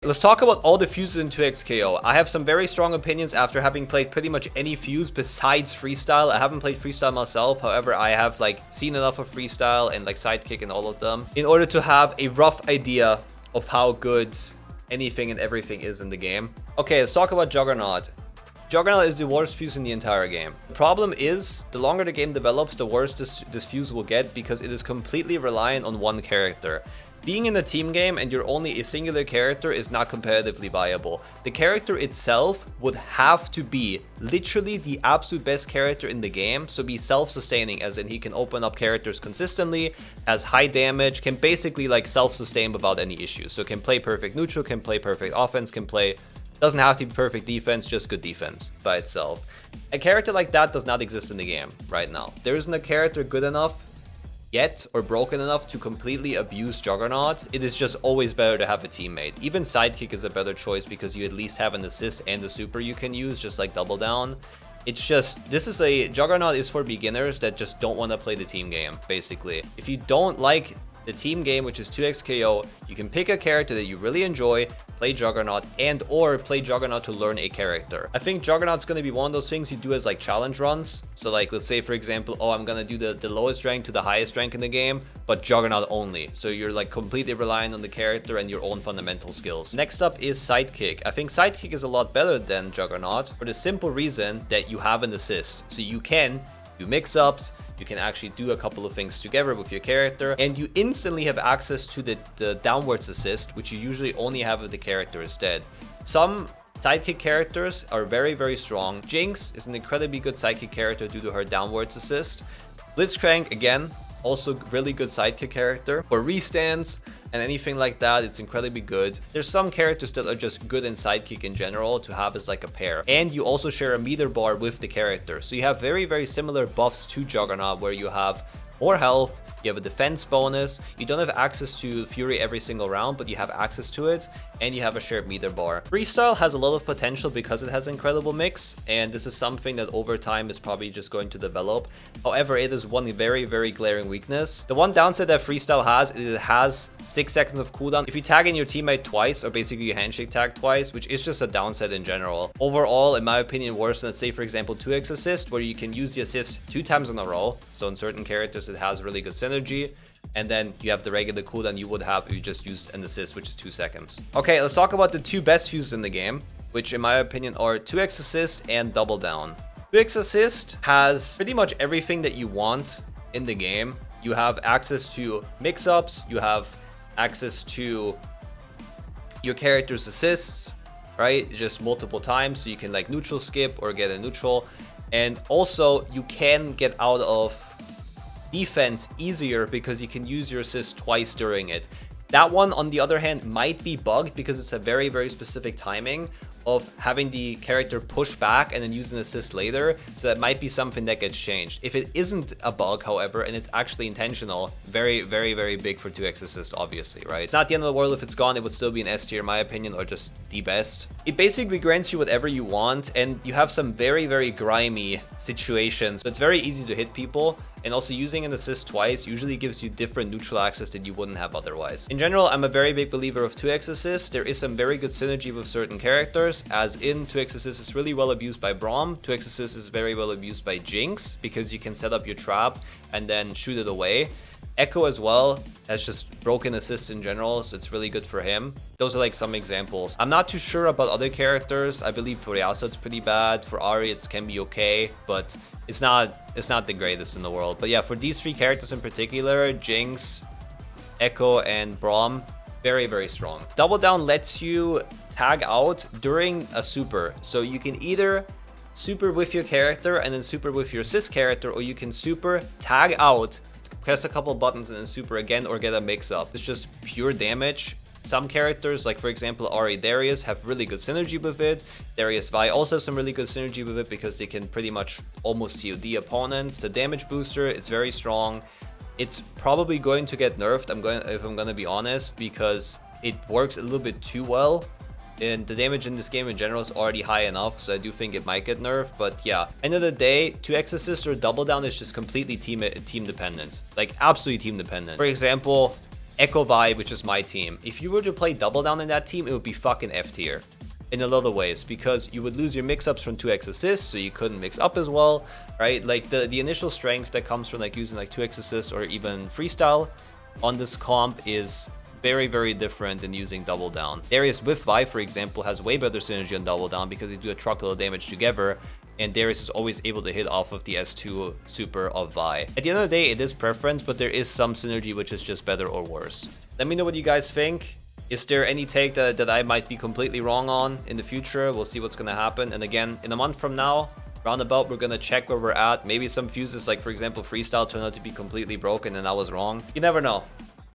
let's talk about all the fuses in 2xKO. I have some very strong opinions after having played pretty much any fuse besides Freestyle. I haven't played Freestyle myself. However, I have like seen enough of Freestyle and like Sidekick and all of them in order to have a rough idea of how good anything and everything is in the game. Okay, let's talk about Juggernaut. Juggernaut is the worst fuse in the entire game. The problem is, the longer the game develops, the worse this fuse will get because it is completely reliant on one character. Being in a team game and you're only a singular character is not competitively viable. The character itself would have to be literally the absolute best character in the game, so be self-sustaining, as in he can open up characters consistently, has high damage, can basically like self-sustain without any issues. So can play perfect neutral, can play perfect offense, can play... doesn't have to be perfect defense, just good defense by itself. A character like that does not exist in the game right now. There isn't a character good enough yet or broken enough to completely abuse Juggernaut. It is just always better to have a teammate. Even Sidekick is a better choice because you at least have an assist and a super you can use, just like Double Down. It's just, Juggernaut is for beginners that just don't want to play the team game, basically. If you don't like the team game, which is 2xKO, you can pick a character that you really enjoy, play Juggernaut, and or play Juggernaut to learn a character. I think Juggernaut's going to be one of those things you do as like challenge runs. So like, let's say for example, oh, I'm going to do the lowest rank to the highest rank in the game, but Juggernaut only. So you're like completely relying on the character and your own fundamental skills. Next up is Sidekick. I think Sidekick is a lot better than Juggernaut for the simple reason that you have an assist. So you can do mix-ups, you can actually do a couple of things together with your character, and you instantly have access to the downwards assist, which you usually only have with the character instead. Some Sidekick characters are very, very strong. Jinx is an incredibly good Sidekick character due to her downwards assist. Blitzcrank, again, also really good Sidekick character. For restands and anything like that, it's incredibly good. There's some characters that are just good in Sidekick in general to have as like a pair. And you also share a meter bar with the character. So you have very, very similar buffs to Juggernaut, where you have more health, you have a defense bonus, you don't have access to Fury every single round, but you have access to it, and you have a shared meter bar. Freestyle has a lot of potential because it has incredible mix, and this is something that over time is probably just going to develop. However, it is one very, very glaring weakness. The one downside that Freestyle has is it has 6 seconds of cooldown if you tag in your teammate twice, or basically you handshake tag twice, which is just a downside in general. Overall, in my opinion, worse than, let's say for example 2x assist, where you can use the assist 2 times in a row. So in certain characters it has really good synergy, and then you have the regular cooldown you would have if you just used an assist, which is 2 seconds. Okay, let's talk about the 2 best fuses in the game, which in my opinion are 2x assist and Double Down. 2x assist has pretty much everything that you want in the game. You have access to mix-ups, you have access to your character's assists, right? Just multiple times, so you can like neutral skip or get a neutral. And also you can get out of defense easier because you can use your assist twice during it. That one, on the other hand, might be bugged because it's a very, very specific timing of having the character push back and then use an assist later. So that might be something that gets changed. If it isn't a bug, however, and it's actually intentional, very, very, very big for 2x assist, obviously, right? It's not the end of the world if it's gone. It would still be an S tier in my opinion, or just the best. It basically grants you whatever you want, and you have some very, very grimy situations. So it's very easy to hit people. And also using an assist twice usually gives you different neutral access that you wouldn't have otherwise. In general, I'm a very big believer of 2x assist. There is some very good synergy with certain characters, as in 2x assist is really well abused by Braum. 2x assist is very well abused by Jinx because you can set up your trap and then shoot it away. Echo as well has just broken assists in general, so it's really good for him. Those are like some examples. I'm not too sure about other characters. I believe for Yasuo it's pretty bad. For Ahri it can be okay, but it's not the greatest in the world. But yeah, for these 3 characters in particular, Jinx, Echo, and Braum, very, very strong. Double Down lets you tag out during a super. So you can either super with your character and then super with your assist character, or you can super, tag out, press a couple buttons and then super again, or get a mix-up. It's just pure damage. Some characters, like for example Ahri, Darius, have really good synergy with it. Darius Vi also have some really good synergy with it because they can pretty much almost TOD opponents. The damage booster, it's very strong. It's probably going to get nerfed, if I'm gonna be honest, because it works a little bit too well. And the damage in this game in general is already high enough, so I do think it might get nerfed. But yeah, end of the day, 2x assist or Double Down is just completely team dependent, like absolutely team dependent. For example, Echo Vi, which is my team. If you were to play Double Down in that team, it would be fucking F tier in a lot of ways, because you would lose your mix-ups from 2x assist, so you couldn't mix up as well, right? Like the initial strength that comes from like using like 2x assist or even freestyle on this comp is very, very different than using Double Down. Darius with Vi, for example, has way better synergy on Double Down because they do a truckload of damage together, and Darius is always able to hit off of the S2 super of Vi. At the end of the day, it is preference, but there is some synergy which is just better or worse. Let me know what you guys think. Is there any take that I might be completely wrong on in the future? We'll see what's gonna happen. And again, in a month from now, roundabout, we're gonna check where we're at. Maybe some fuses, like for example, Freestyle turned out to be completely broken and I was wrong. You never know.